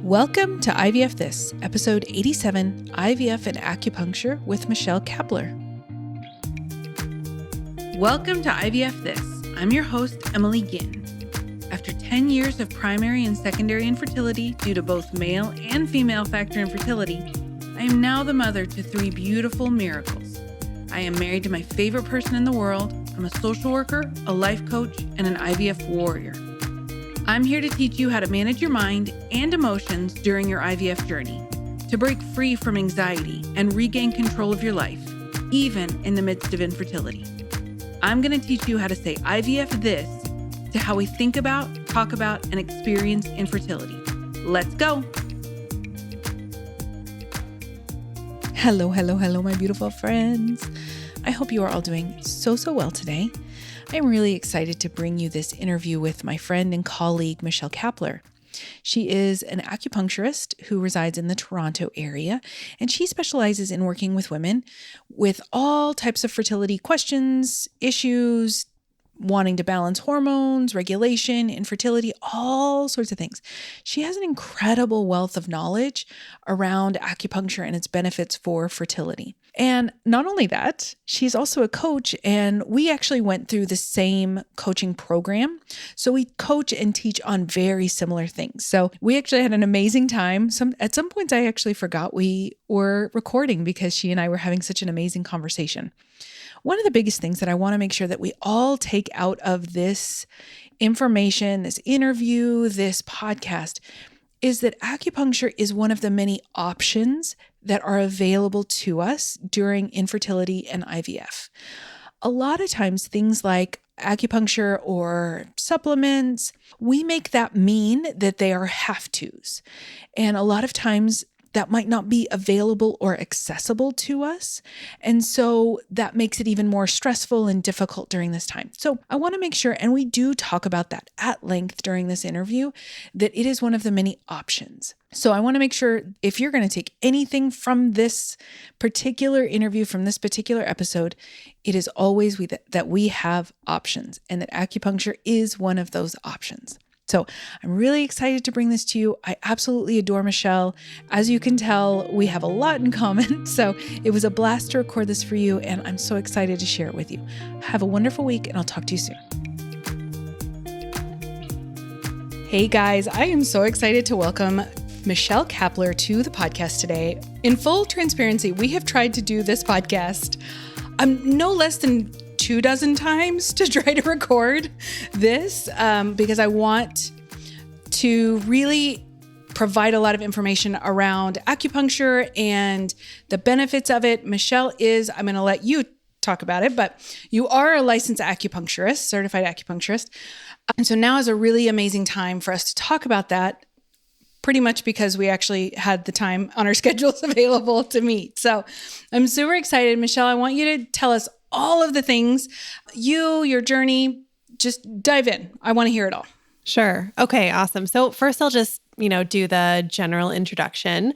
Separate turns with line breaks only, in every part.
Welcome to IVF This, episode 87, IVF and Acupuncture with Michelle Kapler. Welcome to IVF This. I'm your host, Emily Ginn. After 10 years of primary and secondary infertility due to both male and female factor infertility, I am now the mother to 3 beautiful miracles. I am married to my favorite person in the world. I'm a social worker, a life coach, and an IVF warrior. I'm here to teach you how to manage your mind and emotions during your IVF journey, to break free from anxiety and regain control of your life, even in the midst of infertility. I'm going to teach you how to say IVF this to how we think about, talk about, and experience infertility. Let's go. Hello, my beautiful friends. I hope you are all doing so well today. I'm really excited to bring you this interview with my friend and colleague, Michelle Kapler. She is an acupuncturist who resides in the Toronto area, and she specializes in working with women with all types of fertility questions, issues, wanting to balance hormones, regulation, infertility, all sorts of things. She has an incredible wealth of knowledge around acupuncture and its benefits for fertility. And not only that, she's also a coach, and we actually went through the same coaching program. So we coach and teach on very similar things. So we actually had an amazing time. At some points, I actually forgot we were recording because she and I were having such an amazing conversation. One of the biggest things that I want to make sure that we all take out of this information, this interview, this podcast, is that acupuncture is one of the many options that are available to us during infertility and IVF. A lot of times things like acupuncture or supplements, we make that mean that they are have-tos. And a lot of times that might not be available or accessible to us. And so that makes it even more stressful and difficult during this time. So I want to make sure, and we do talk about that at length during this interview, that it is one of the many options. So I want to make sure if you're going to take anything from this particular interview, from this particular episode, it is always that we have options and that acupuncture is one of those options. So I'm really excited to bring this to you. I absolutely adore Michelle. As you can tell, we have a lot in common. So it was a blast to record this for you, and I'm so excited to share it with you. Have a wonderful week, and I'll talk to you soon. Hey guys, I am so excited to welcome Michelle Kapler to the podcast today. In full transparency, we have tried to do this podcast no less than 24 times to try to record this because I want to really provide a lot of information around acupuncture and the benefits of it. Michelle is, I'm going to let you talk about it, but you are a licensed acupuncturist, certified acupuncturist. And so now is a really amazing time for us to talk about that, pretty much because we actually had the time on our schedules available to meet. So I'm super excited. Michelle, I want you to tell us all of the things, your journey, just dive in. I want to hear it all.
Sure. Okay, awesome. So first I'll just, do the general introduction.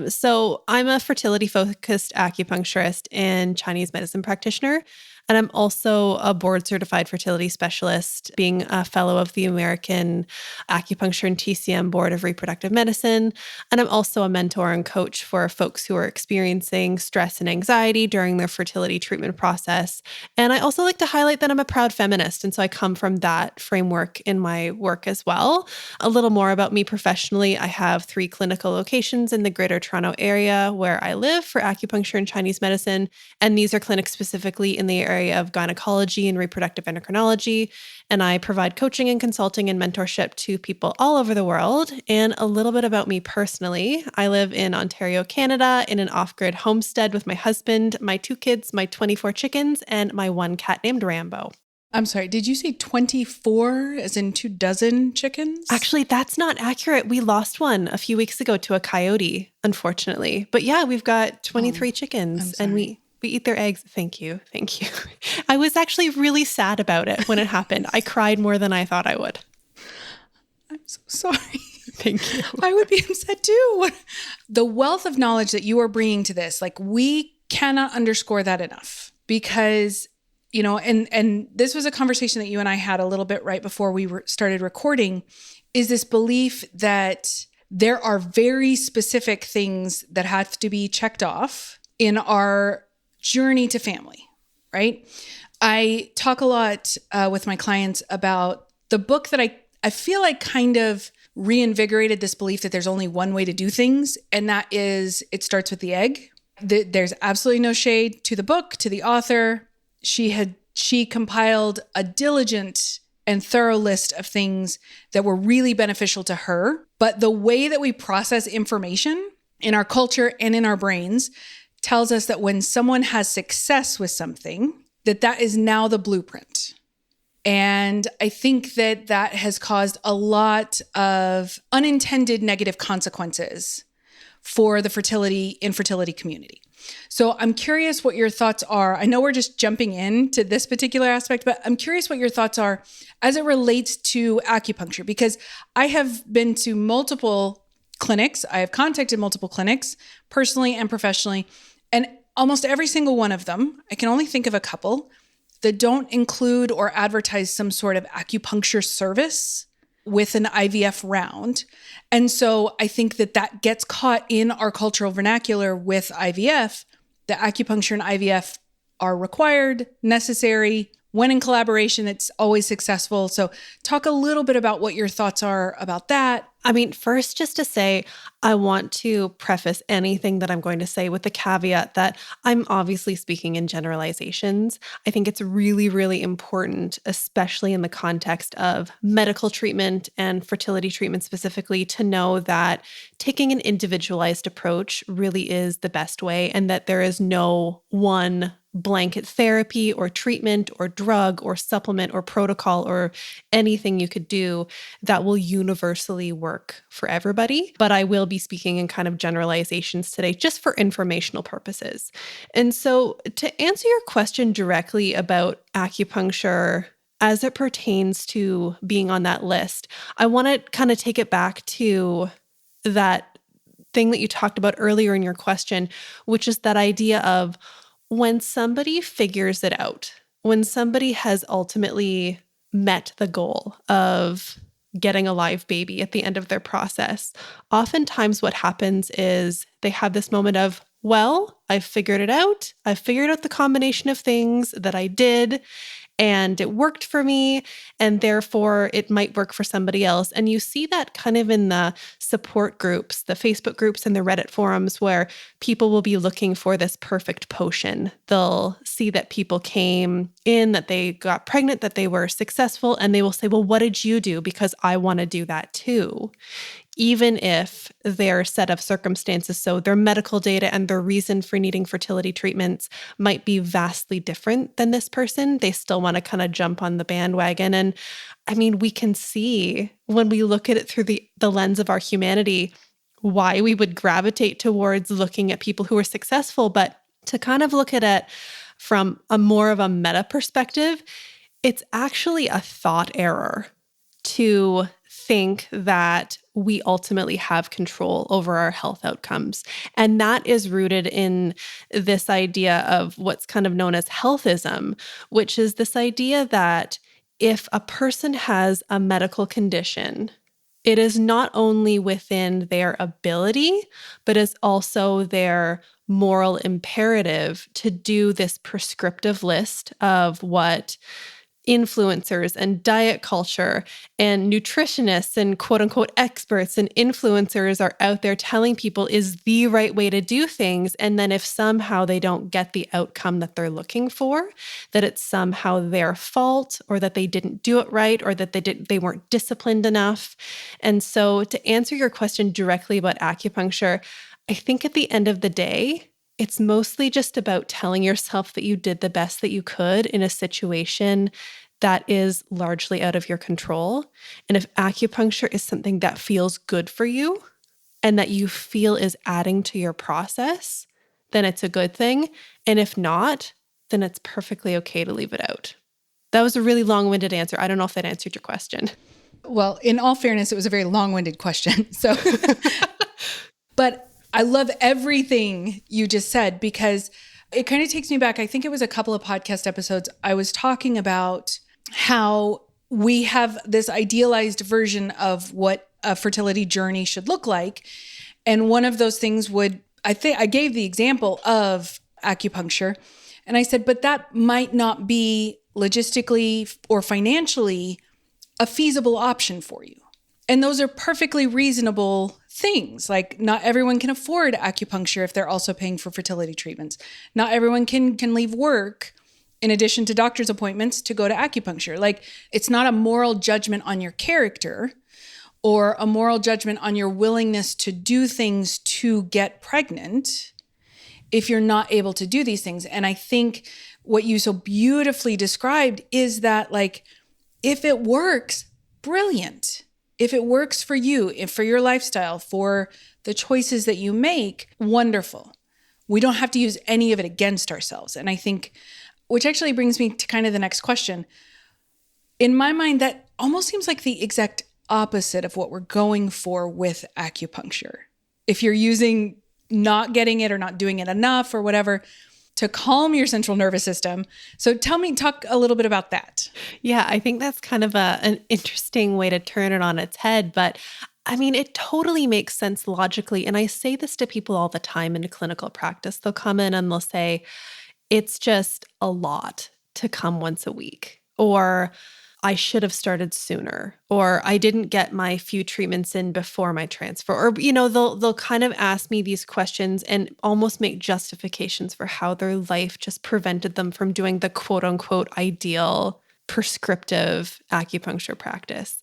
So I'm a fertility-focused acupuncturist and Chinese medicine practitioner. And I'm also a board-certified fertility specialist, being a fellow of the American Acupuncture and TCM Board of Reproductive Medicine. And I'm also a mentor and coach for folks who are experiencing stress and anxiety during their fertility treatment process. And I also like to highlight that I'm a proud feminist. And so I come from that framework in my work as well. A little more about me professionally. I have 3 clinical locations in the Greater Toronto area where I live for acupuncture and Chinese medicine. And these are clinics specifically in the area of gynecology and reproductive endocrinology. And I provide coaching and consulting and mentorship to people all over the world. And a little bit about me personally. I live in Ontario, Canada, in an off-grid homestead with my husband, my 2 kids, my 24 chickens, and my 1 cat named Rambo.
I'm sorry, did you say 24 as in 24 chickens?
Actually, that's not accurate. We lost one a few weeks ago to a coyote, unfortunately. But yeah, we've got 23 chickens and we eat their eggs. Thank you. I was actually really sad about it when it happened. I cried more than I thought I would.
I'm so sorry.
Thank you.
I would be upset too. The wealth of knowledge that you are bringing to this, we cannot underscore that enough because, and this was a conversation that you and I had a little bit right before we started recording, is this belief that there are very specific things that have to be checked off in our journey to family, right? I talk a lot with my clients about the book that I feel like kind of reinvigorated this belief that there's only one way to do things, and that is it starts with the egg. There's absolutely no shade to the book, to the author. She compiled a diligent and thorough list of things that were really beneficial to her. But the way that we process information in our culture and in our brains tells us that when someone has success with something, that is now the blueprint. And I think that has caused a lot of unintended negative consequences for the infertility community. So I'm curious what your thoughts are. I know we're just jumping into this particular aspect, but I'm curious what your thoughts are as it relates to acupuncture, because I have been to multiple clinics. I have contacted multiple clinics personally and professionally, and almost every single one of them, I can only think of a couple that don't include or advertise some sort of acupuncture service with an IVF round. And so I think that gets caught in our cultural vernacular with IVF. The acupuncture and IVF are required, necessary. When in collaboration, it's always successful. So talk a little bit about what your thoughts are about that.
I mean, first, just to say, I want to preface anything that I'm going to say with the caveat that I'm obviously speaking in generalizations. I think it's really, really important, especially in the context of medical treatment and fertility treatment specifically, to know that taking an individualized approach really is the best way, and that there is no one blanket therapy or treatment or drug or supplement or protocol or anything you could do that will universally work for everybody. But I will be speaking in kind of generalizations today just for informational purposes. And so to answer your question directly about acupuncture as it pertains to being on that list, I want to kind of take it back to that thing that you talked about earlier in your question, which is that idea of when somebody figures it out, when somebody has ultimately met the goal of getting a live baby at the end of their process, oftentimes what happens is they have this moment of, well, I figured it out. I figured out the combination of things that I did, and it worked for me, and therefore it might work for somebody else. And you see that kind of in the support groups, the Facebook groups and the Reddit forums, where people will be looking for this perfect potion. They'll see that people came in, that they got pregnant, that they were successful, and they will say, well, what did you do? Because I want to do that too. Even if their set of circumstances, so their medical data and their reason for needing fertility treatments might be vastly different than this person, they still want to kind of jump on the bandwagon. And I mean, we can see when we look at it through the lens of our humanity, why we would gravitate towards looking at people who are successful. But to kind of look at it from a more of a meta perspective, it's actually a thought error to think that we ultimately have control over our health outcomes. And that is rooted in this idea of what's kind of known as healthism, which is this idea that if a person has a medical condition, it is not only within their ability, but is also their moral imperative to do this prescriptive list of what influencers and diet culture and nutritionists and quote unquote experts and influencers are out there telling people is the right way to do things. And then if somehow they don't get the outcome that they're looking for, that it's somehow their fault, or that they didn't do it right, or that they weren't disciplined enough. And so to answer your question directly about acupuncture, I think at the end of the day, it's mostly just about telling yourself that you did the best that you could in a situation that is largely out of your control. And if acupuncture is something that feels good for you and that you feel is adding to your process, then it's a good thing. And if not, then it's perfectly okay to leave it out. That was a really long-winded answer. I don't know if that answered your question.
Well, in all fairness, it was a very long-winded question. So, but I love everything you just said, because it kind of takes me back. I think it was a couple of podcast episodes. I was talking about how we have this idealized version of what a fertility journey should look like. And one of those things I gave the example of acupuncture. And I said, but that might not be logistically or financially a feasible option for you. And those are perfectly reasonable things. Like, not everyone can afford acupuncture if they're also paying for fertility treatments. Not everyone can leave work in addition to doctor's appointments to go to acupuncture. Like, it's not a moral judgment on your character or a moral judgment on your willingness to do things to get pregnant if you're not able to do these things. And I think what you so beautifully described is that, like, if it works, brilliant. If it works for you, if for your lifestyle, for the choices that you make, wonderful. We don't have to use any of it against ourselves. And I think, which actually brings me to kind of the next question. In my mind, that almost seems like the exact opposite of what we're going for with acupuncture. If you're using not getting it or not doing it enough or whatever to calm your central nervous system. So talk a little bit about that.
Yeah, I think that's kind of an interesting way to turn it on its head. But I mean, it totally makes sense logically. And I say this to people all the time in clinical practice. They'll come in and they'll say, it's just a lot to come once a week, or I should have started sooner, or I didn't get my few treatments in before my transfer, or, they'll kind of ask me these questions and almost make justifications for how their life just prevented them from doing the quote unquote ideal prescriptive acupuncture practice.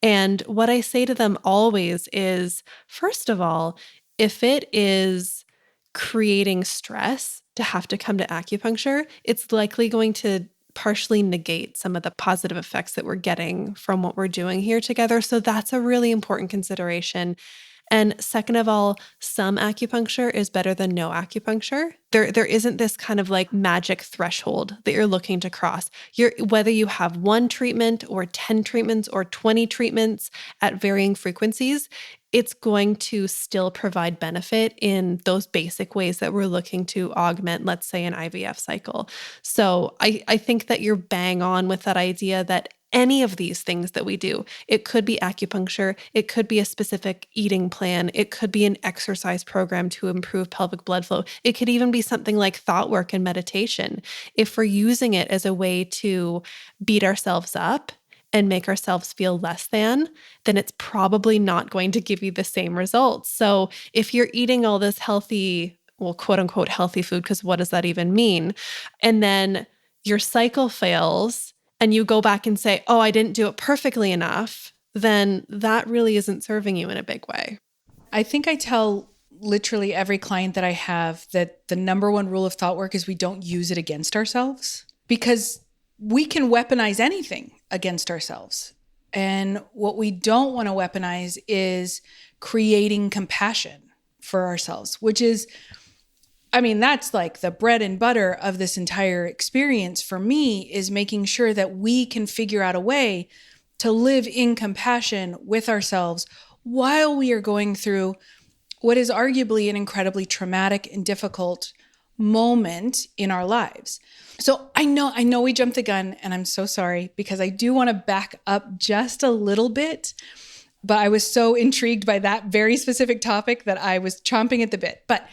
And what I say to them always is, first of all, if it is creating stress to have to come to acupuncture, it's likely going to partially negate some of the positive effects that we're getting from what we're doing here together. So that's a really important consideration. And second of all, some acupuncture is better than no acupuncture. There isn't this kind of like magic threshold that you're looking to cross. Whether you have one treatment or 10 treatments or 20 treatments at varying frequencies, it's going to still provide benefit in those basic ways that we're looking to augment, let's say, an IVF cycle. So I think that you're bang on with that idea that any of these things that we do, it could be acupuncture, it could be a specific eating plan, it could be an exercise program to improve pelvic blood flow, it could even be something like thought work and meditation. If we're using it as a way to beat ourselves up and make ourselves feel less than, then it's probably not going to give you the same results. So if you're eating all this healthy, well, quote unquote, healthy food, because what does that even mean? And then your cycle fails and you go back and say, oh, I didn't do it perfectly enough, then that really isn't serving you in a big way.
I think I tell literally every client that I have that the number one rule of thought work is we don't use it against ourselves, because we can weaponize anything against ourselves. And what we don't want to weaponize is creating compassion for ourselves, which is, I mean, that's like the bread and butter of this entire experience for me, is making sure that we can figure out a way to live in compassion with ourselves while we are going through what is arguably an incredibly traumatic and difficult moment in our lives. So I know we jumped the gun, and I'm so sorry, because I do want to back up just a little bit, but I was so intrigued by that very specific topic that I was chomping at the bit. But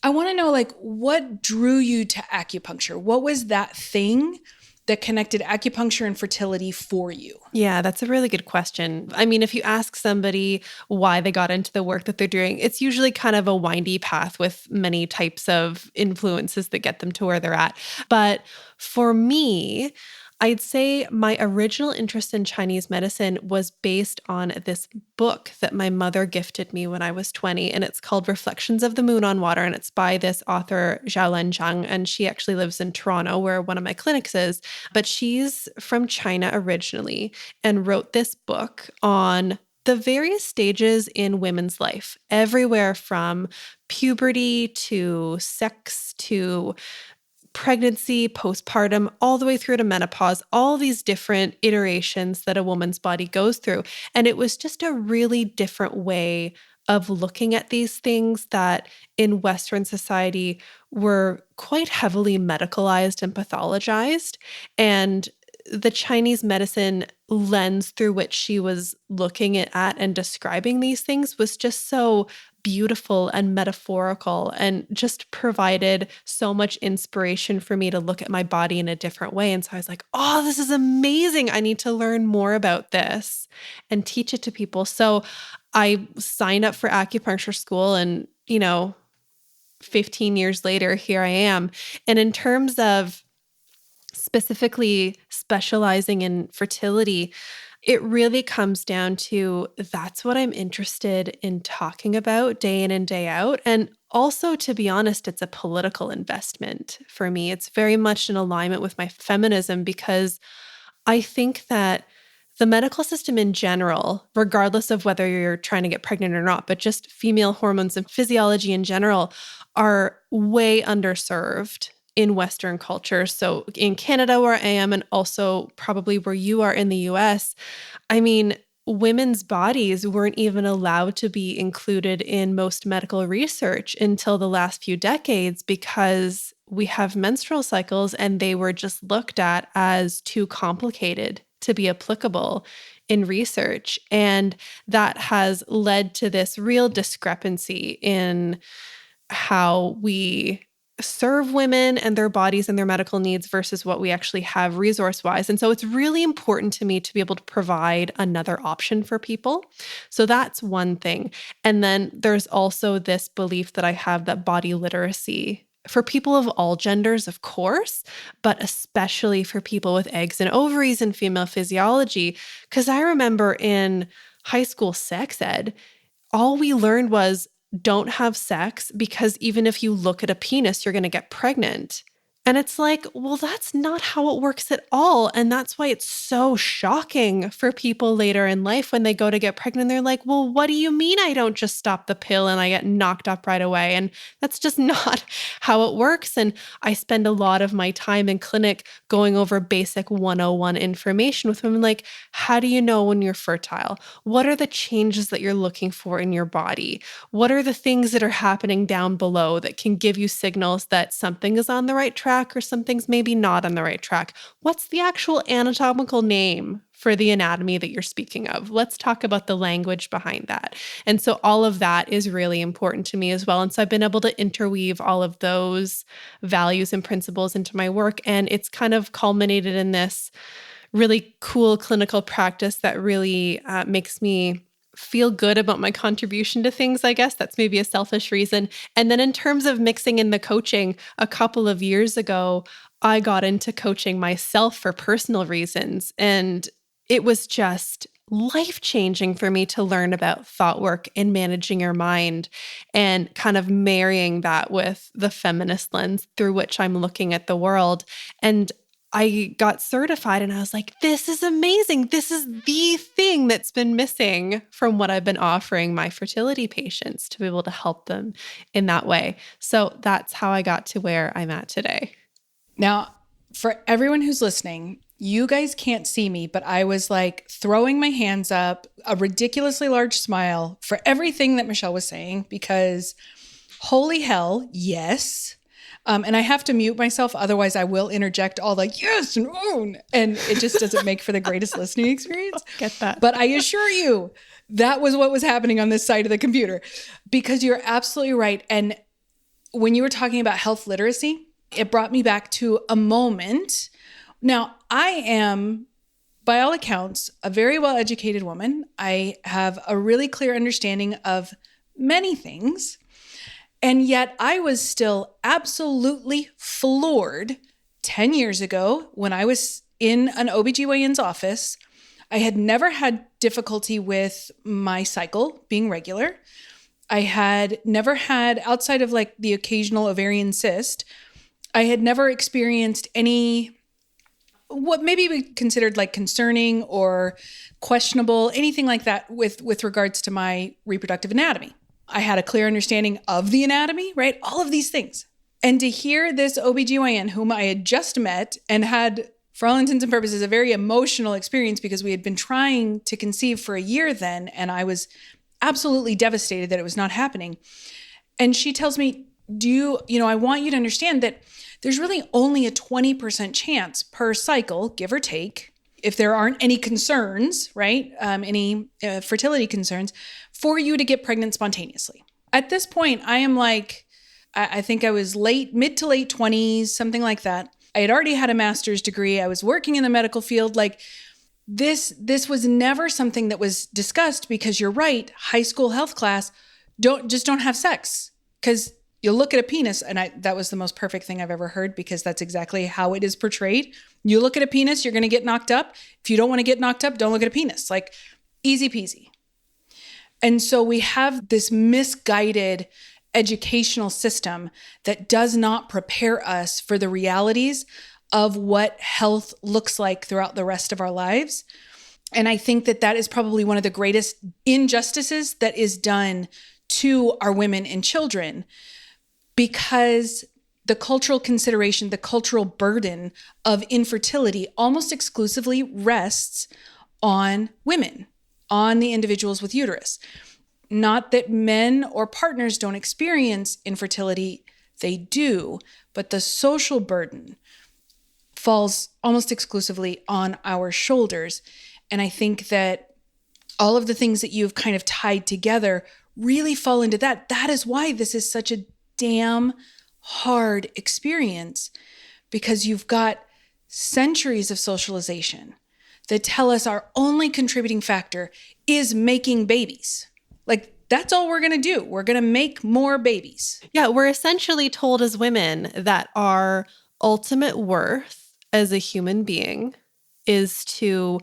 I want to know, like, what drew you to acupuncture? What was that thing that connected acupuncture and fertility for you?
Yeah, that's a really good question. I mean, if you ask somebody why they got into the work that they're doing, it's usually kind of a windy path with many types of influences that get them to where they're at. But for me, I'd say my original interest in Chinese medicine was based on this book that my mother gifted me when I was 20, and it's called Reflections of the Moon on Water, and it's by this author, Xiaolan Zhang, and she actually lives in Toronto, where one of my clinics is, but she's from China originally and wrote this book on the various stages in women's life, everywhere from puberty to sex to pregnancy, postpartum, all the way through to menopause, all these different iterations that a woman's body goes through. And it was just a really different way of looking at these things that in Western society were quite heavily medicalized and pathologized. And the Chinese medicine lens through which she was looking at and describing these things was just so beautiful and metaphorical and just provided so much inspiration for me to look at my body in a different way. And so I was like, oh, this is amazing. I need to learn more about this and teach it to people. So I signed up for acupuncture school and, 15 years later, here I am. And in terms of specifically specializing in fertility, it really comes down to that's what I'm interested in talking about day in and day out. And also, to be honest, it's a political investment for me. It's very much in alignment with my feminism because I think that the medical system in general, regardless of whether you're trying to get pregnant or not, but just female hormones and physiology in general are way underserved in Western culture. So in Canada, where I am, and also probably where you are in the US, I mean, women's bodies weren't even allowed to be included in most medical research until the last few decades because we have menstrual cycles and they were just looked at as too complicated to be applicable in research. And that has led to this real discrepancy in how we serve women and their bodies and their medical needs versus what we actually have resource-wise. And so it's really important to me to be able to provide another option for people. So that's one thing. And then there's also this belief that I have that body literacy for people of all genders, of course, but especially for people with eggs and ovaries and female physiology. Because I remember in high school sex ed, all we learned was don't have sex because even if you look at a penis, you're going to get pregnant. And it's like, well, that's not how it works at all. And that's why it's so shocking for people later in life when they go to get pregnant. They're like, well, what do you mean I don't just stop the pill and I get knocked up right away? And that's just not how it works. And I spend a lot of my time in clinic going over basic 101 information with women like, how do you know when you're fertile? What are the changes that you're looking for in your body? What are the things that are happening down below that can give you signals that something is on the right track or something's maybe not on the right track? What's the actual anatomical name for the anatomy that you're speaking of? Let's talk about the language behind that. And so all of that is really important to me as well. And so I've been able to interweave all of those values and principles into my work. And it's kind of culminated in this really cool clinical practice that really makes me feel good about my contribution to things, I guess. That's maybe a selfish reason. And then in terms of mixing in the coaching, a couple of years ago, I got into coaching myself for personal reasons. And it was just life-changing for me to learn about thought work and managing your mind and kind of marrying that with the feminist lens through which I'm looking at the world. And I got certified and I was like, this is amazing. This is the thing that's been missing from what I've been offering my fertility patients to be able to help them in that way. So that's how I got to where I'm at today.
Now, for everyone who's listening, you guys can't see me, but I was like throwing my hands up, a ridiculously large smile for everything that Michelle was saying, because holy hell, yes. And I have to mute myself. Otherwise, I will interject all like, yes, and oh, and it just doesn't make for the greatest listening experience.
Get that.
But I assure you, that was what was happening on this side of the computer, because you're absolutely right. And when you were talking about health literacy, it brought me back to a moment. Now, I am, by all accounts, a very well-educated woman. I have a really clear understanding of many things. And yet I was still absolutely floored 10 years ago when I was in an OBGYN's office. I had never had difficulty with my cycle being regular. I had never had, outside of like the occasional ovarian cyst, I had never experienced any, what maybe we considered like concerning or questionable, anything like that with regards to my reproductive anatomy. I had a clear understanding of the anatomy, right? All of these things. And to hear this OBGYN whom I had just met and had, for all intents and purposes, a very emotional experience because we had been trying to conceive for a year then, and I was absolutely devastated that it was not happening. And she tells me, I want you to understand that there's really only a 20% chance per cycle, give or take, if there aren't any concerns, right? Any fertility concerns, for you to get pregnant spontaneously. At this point, I am like, I think I was mid to late 20s, something like that. I had already had a master's degree. I was working in the medical field. Like this was never something that was discussed, because you're right, high school health class, don't have sex, because you'll look at a penis. And that was the most perfect thing I've ever heard, because that's exactly how it is portrayed. You look at a penis, you're going to get knocked up. If you don't want to get knocked up, don't look at a penis. Like easy peasy. And so we have this misguided educational system that does not prepare us for the realities of what health looks like throughout the rest of our lives. And I think that is probably one of the greatest injustices that is done to our women and children, because the cultural consideration, the cultural burden of infertility almost exclusively rests on women, on the individuals with uterus. Not that men or partners don't experience infertility, they do, but the social burden falls almost exclusively on our shoulders. And I think that all of the things that you've kind of tied together really fall into that. That is why this is such a damn hard experience, because you've got centuries of socialization that tell us our only contributing factor is making babies. Like, that's all we're going to do. We're going to make more babies.
Yeah, we're essentially told as women that our ultimate worth as a human being is to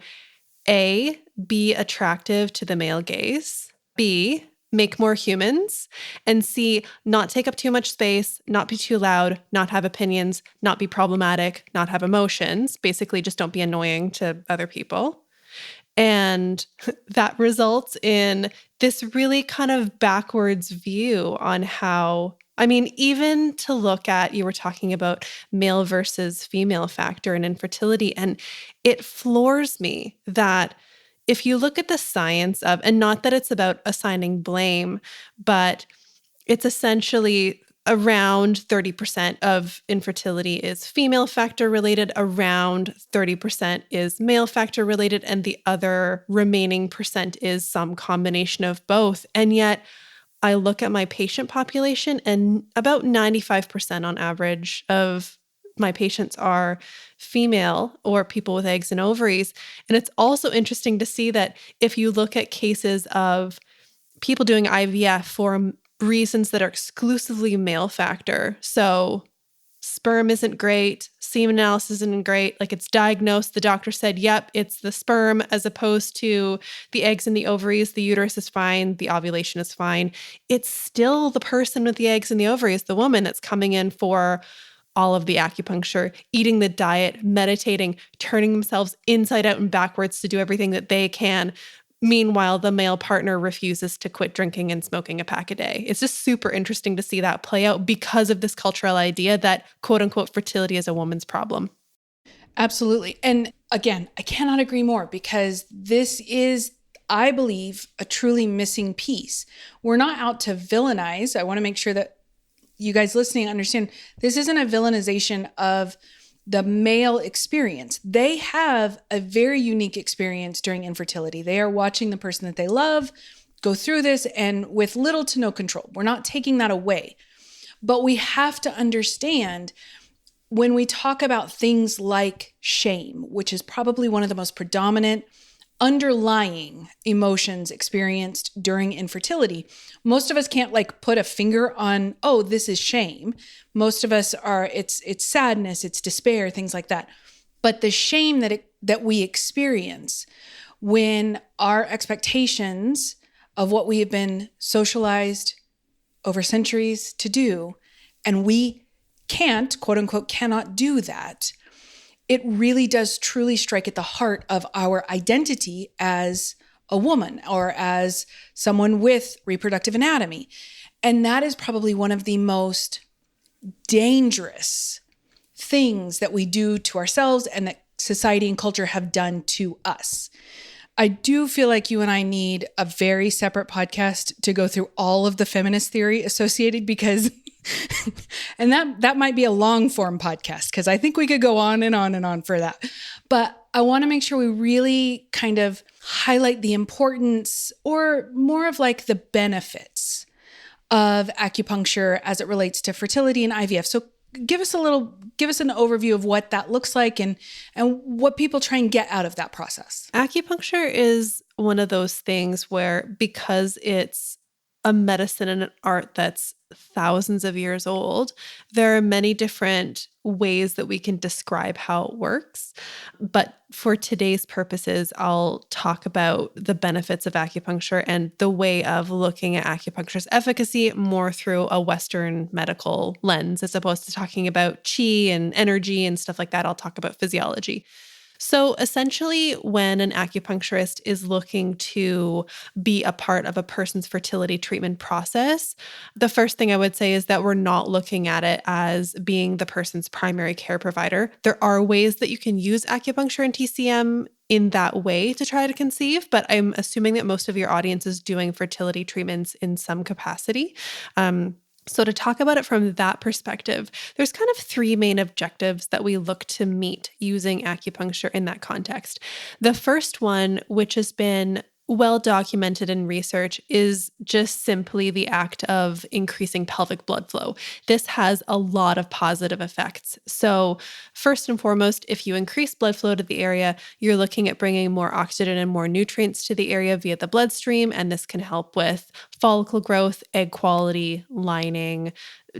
A, be attractive to the male gaze, B, make more humans, and C, not take up too much space, not be too loud, not have opinions, not be problematic, not have emotions. Basically, just don't be annoying to other people. And that results in this really kind of backwards view on how, I mean, even to look at, you were talking about male versus female factor and infertility, and it floors me that if you look at the science of, and not that it's about assigning blame, but it's essentially around 30% of infertility is female factor related, around 30% is male factor related, and the other remaining percent is some combination of both. And yet I look at my patient population, and about 95% on average of my patients are female or people with eggs and ovaries. And it's also interesting to see that if you look at cases of people doing IVF for reasons that are exclusively male factor, so sperm isn't great, semen analysis isn't great, like it's diagnosed, the doctor said, yep, it's the sperm, as opposed to the eggs and the ovaries, the uterus is fine, the ovulation is fine. It's still the person with the eggs and the ovaries, the woman, that's coming in for all of the acupuncture, eating the diet, meditating, turning themselves inside out and backwards to do everything that they can. Meanwhile, the male partner refuses to quit drinking and smoking a pack a day. It's just super interesting to see that play out because of this cultural idea that, quote unquote, fertility is a woman's problem.
Absolutely. And again, I cannot agree more, because this is, I believe, a truly missing piece. We're not out to villainize. I want to make sure that you guys listening understand this isn't a villainization of the male experience. They have a very unique experience during infertility. They are watching the person that they love go through this, and with little to no control. We're not taking that away. But we have to understand, when we talk about things like shame, which is probably one of the most predominant underlying emotions experienced during infertility, most of us can't like put a finger on, oh, this is shame. Most of us are, it's sadness, it's despair, things like that. But the shame that we experience when our expectations of what we have been socialized over centuries to do, and we can't, quote unquote, cannot do that, it really does truly strike at the heart of our identity as a woman or as someone with reproductive anatomy. And that is probably one of the most dangerous things that we do to ourselves and that society and culture have done to us. I do feel like you and I need a very separate podcast to go through all of the feminist theory associated, because
And that might be a long form podcast because I think we could go on and on and on for that. But I want to make sure we really kind of highlight the importance or more of like the benefits of acupuncture as it relates to fertility and IVF. So give us an overview of what that looks like and what people try and get out of that process.
Acupuncture is one of those things where, because it's a medicine and an art that's thousands of years old, there are many different ways that we can describe how it works. But for today's purposes, I'll talk about the benefits of acupuncture and the way of looking at acupuncture's efficacy more through a Western medical lens, as opposed to talking about qi and energy and stuff like that. I'll talk about physiology. So essentially, when an acupuncturist is looking to be a part of a person's fertility treatment process, the first thing I would say is that we're not looking at it as being the person's primary care provider. There are ways that you can use acupuncture and TCM in that way to try to conceive, but I'm assuming that most of your audience is doing fertility treatments in some capacity. So to talk about it from that perspective, there's kind of three main objectives that we look to meet using acupuncture in that context. The first one, which has been well documented in research, is just simply the act of increasing pelvic blood flow. This has a lot of positive effects. So first and foremost, if you increase blood flow to the area, you're looking at bringing more oxygen and more nutrients to the area via the bloodstream, and this can help with follicle growth, egg quality, lining,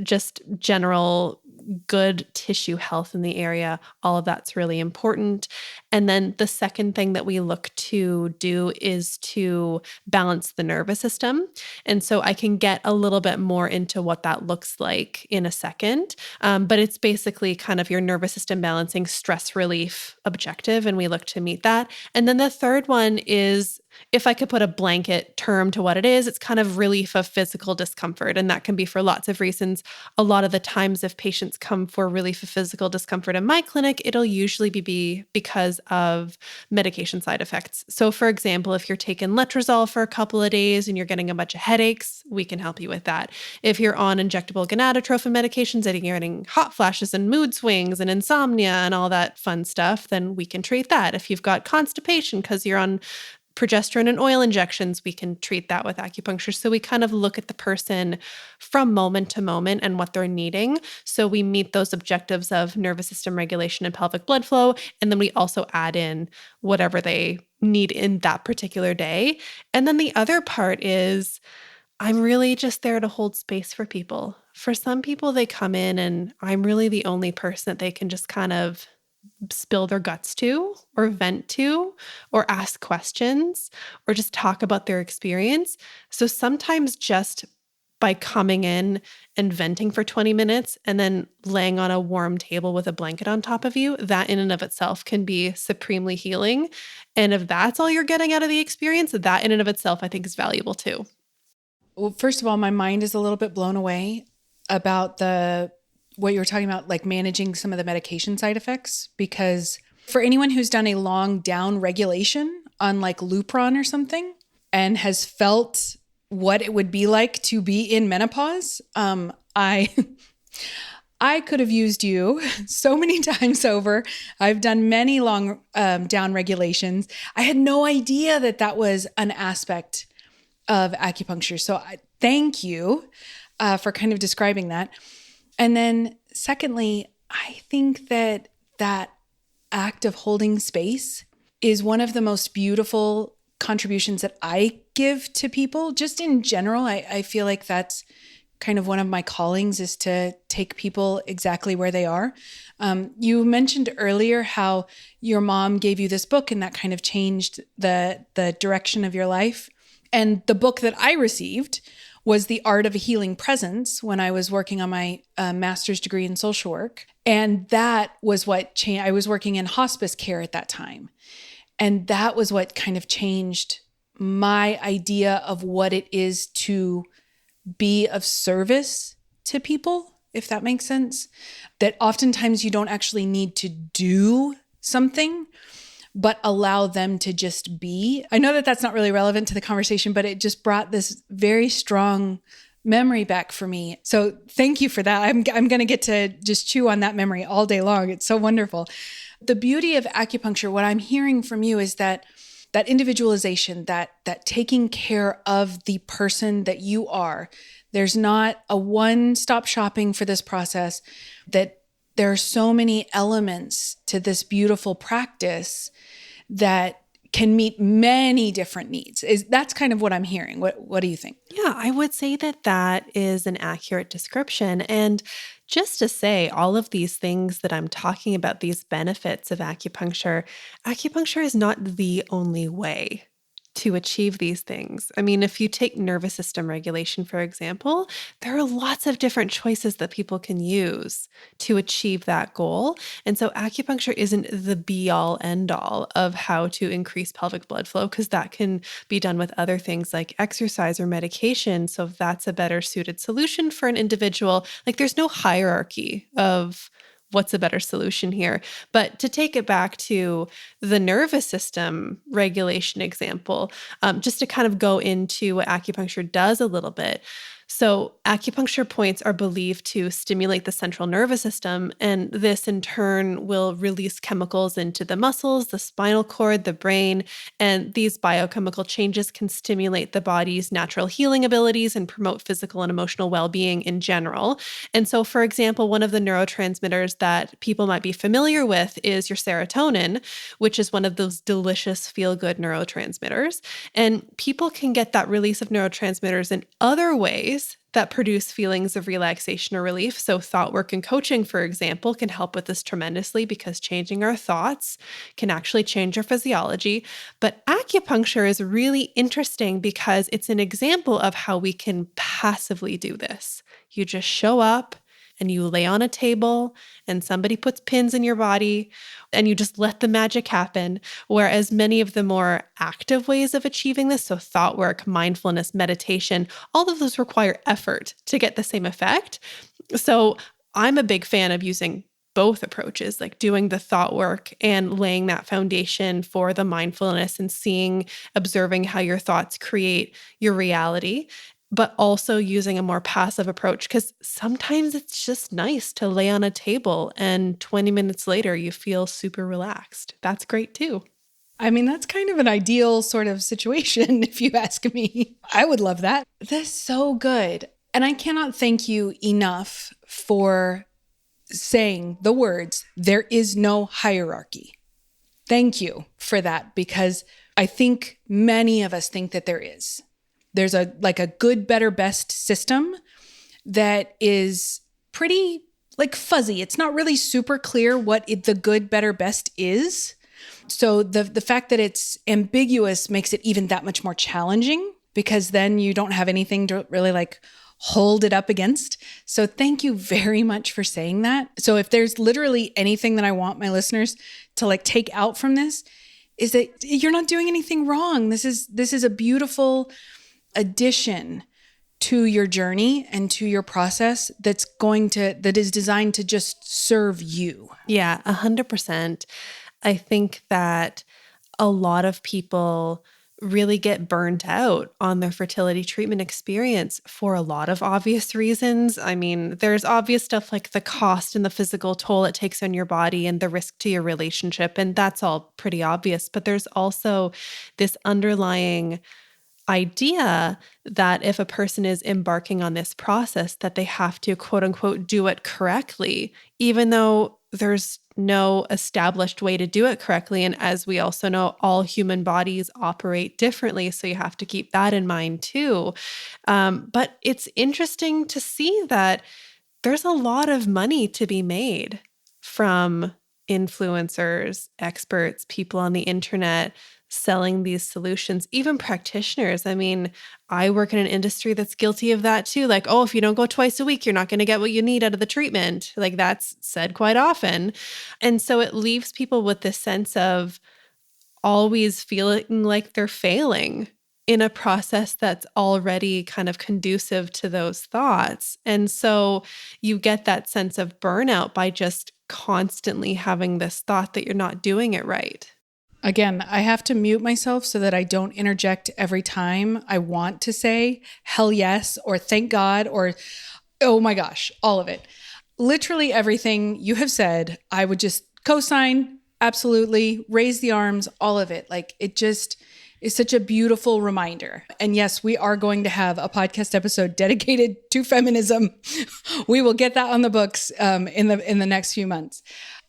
just general good tissue health in the area. All of that's really important. And then the second thing that we look to do is to balance the nervous system. And so I can get a little bit more into what that looks like in a second. But it's basically kind of your nervous system balancing stress relief objective, and we look to meet that. And then the third one is, if I could put a blanket term to what it is, it's kind of relief of physical discomfort. And that can be for lots of reasons. A lot of the times, if patients come for relief of physical discomfort in my clinic, it'll usually be because of medication side effects. So for example, if you're taking letrozole for a couple of days and you're getting a bunch of headaches, we can help you with that. If you're on injectable gonadotropin medications and you're getting hot flashes and mood swings and insomnia and all that fun stuff, then we can treat that. If you've got constipation because you're on progesterone and oil injections, we can treat that with acupuncture. So we kind of look at the person from moment to moment and what they're needing. So we meet those objectives of nervous system regulation and pelvic blood flow. And then we also add in whatever they need in that particular day. And then the other part is, I'm really just there to hold space for people. For some people, they come in and I'm really the only person that they can just kind of spill their guts to or vent to or ask questions or just talk about their experience. So sometimes just by coming in and venting for 20 minutes and then laying on a warm table with a blanket on top of you, that in and of itself can be supremely healing. And if that's all you're getting out of the experience, that in and of itself, I think is valuable too.
Well, first of all, my mind is a little bit blown away about what you were talking about, like managing some of the medication side effects, because for anyone who's done a long down regulation on like Lupron or something and has felt what it would be like to be in menopause, I could have used you so many times over. I've done many long down regulations. I had no idea that was an aspect of acupuncture. So I thank you for kind of describing that. And then secondly, I think that act of holding space is one of the most beautiful contributions that I give to people. Just in general, I feel like that's kind of one of my callings, is to take people exactly where they are. You mentioned earlier how your mom gave you this book and that kind of changed the direction of your life. And the book that I received was The Art of a Healing Presence when I was working on my master's degree in social work. And that was what changed. I was working in hospice care at that time. And that was what kind of changed my idea of what it is to be of service to people, if that makes sense. That oftentimes you don't actually need to do something, but allow them to just be. I know that that's not really relevant to the conversation, but it just brought this very strong memory back for me. So thank you for that. I'm going to get to just chew on that memory all day long. It's so wonderful. The beauty of acupuncture, what I'm hearing from you is that individualization, that taking care of the person that you are. There's not a one-stop shopping for this process, that there are so many elements to this beautiful practice that can meet many different needs. That's kind of what I'm hearing. What do you think?
Yeah, I would say that that is an accurate description. And just to say, all of these things that I'm talking about, these benefits of acupuncture, acupuncture is not the only way to achieve these things. I mean, if you take nervous system regulation, for example, there are lots of different choices that people can use to achieve that goal. And so acupuncture isn't the be all end all of how to increase pelvic blood flow, because that can be done with other things like exercise or medication. So if that's a better suited solution for an individual, like there's no hierarchy of what's a better solution here. But to take it back to the nervous system regulation example, just to kind of go into what acupuncture does a little bit. So acupuncture points are believed to stimulate the central nervous system, and this in turn will release chemicals into the muscles, the spinal cord, the brain, and these biochemical changes can stimulate the body's natural healing abilities and promote physical and emotional well-being in general. And so, for example, one of the neurotransmitters that people might be familiar with is your serotonin, which is one of those delicious feel-good neurotransmitters. And people can get that release of neurotransmitters in other ways that produce feelings of relaxation or relief. So thought work and coaching, for example, can help with this tremendously, because changing our thoughts can actually change our physiology. But acupuncture is really interesting because it's an example of how we can passively do this. You just show up and you lay on a table and somebody puts pins in your body and you just let the magic happen. Whereas many of the more active ways of achieving this, so thought work, mindfulness, meditation, all of those require effort to get the same effect. So I'm a big fan of using both approaches, like doing the thought work and laying that foundation for the mindfulness and observing how your thoughts create your reality, but also using a more passive approach, because sometimes it's just nice to lay on a table and 20 minutes later you feel super relaxed. That's great too.
I mean, that's kind of an ideal sort of situation, if you ask me. I would love that. That's so good. And I cannot thank you enough for saying the words, there is no hierarchy. Thank you for that, because I think many of us think that there is. There's a good, better, best system that is pretty fuzzy. It's not really super clear what the good, better, best is. So the fact that it's ambiguous makes it even that much more challenging, because then you don't have anything to really hold it up against. So thank you very much for saying that. So if there's literally anything that I want my listeners to take out from this, is that you're not doing anything wrong. This is a beautiful addition to your journey and to your process that is designed to just serve you.
Yeah, 100%. I think that a lot of people really get burnt out on their fertility treatment experience for a lot of obvious reasons. I mean, there's obvious stuff like the cost and the physical toll it takes on your body and the risk to your relationship, and that's all pretty obvious. But there's also this underlying idea that if a person is embarking on this process, that they have to quote unquote do it correctly, even though there's no established way to do it correctly. And as we also know, all human bodies operate differently. So you have to keep that in mind too. But it's interesting to see that there's a lot of money to be made from influencers, experts, people on the internet selling these solutions, even practitioners. I mean, I work in an industry that's guilty of that too. Like, oh, if you don't go twice a week, you're not going to get what you need out of the treatment. Like that's said quite often. And so it leaves people with this sense of always feeling like they're failing in a process that's already kind of conducive to those thoughts. And so you get that sense of burnout by just constantly having this thought that you're not doing it right.
Again, I have to mute myself so that I don't interject every time I want to say hell yes, or thank God, or oh my gosh, all of it. Literally everything you have said, I would just co-sign, absolutely, raise the arms, all of it. Like, it just is such a beautiful reminder. And yes, we are going to have a podcast episode dedicated to feminism. We will get that on the books in the next few months.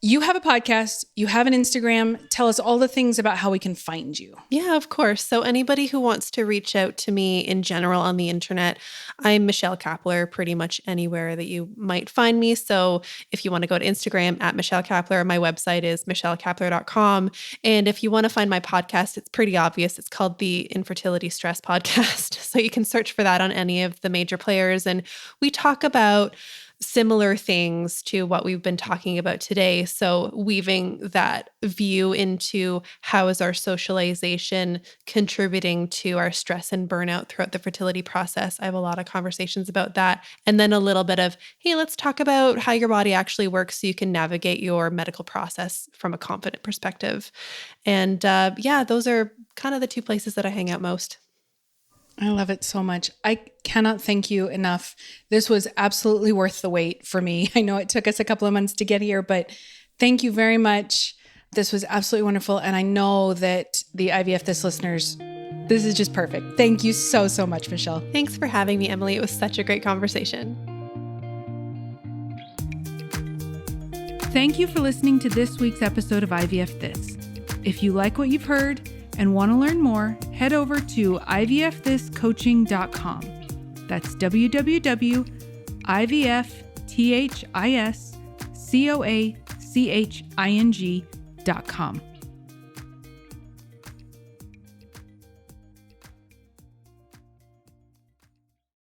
You have a podcast, you have an Instagram. Tell us all the things about how we can find you.
Yeah, of course. So anybody who wants to reach out to me in general on the internet, I'm Michelle Kapler pretty much anywhere that you might find me. So if you want to go to Instagram at Michelle Kapler, my website is michellekapler.com. And if you want to find my podcast, it's pretty obvious. It's called the Infertility Stress Podcast. So you can search for that on any of the major players. And we talk about similar things to what we've been talking about today. So weaving that view into how is our socialization contributing to our stress and burnout throughout the fertility process. I have a lot of conversations about that. And then a little bit of, hey, let's talk about how your body actually works so you can navigate your medical process from a confident perspective. And yeah, those are kind of the two places that I hang out most.
I love it so much. I cannot thank you enough. This was absolutely worth the wait for me. I know it took us a couple of months to get here, but thank you very much. This was absolutely wonderful. And I know that the IVF This listeners, this is just perfect. Thank you so, so much, Michelle.
Thanks for having me, Emily. It was such a great conversation.
Thank you for listening to this week's episode of IVF This. If you like what you've heard and want to learn more, head over to ivfthiscoaching.com. That's www.ivfthiscoaching.com.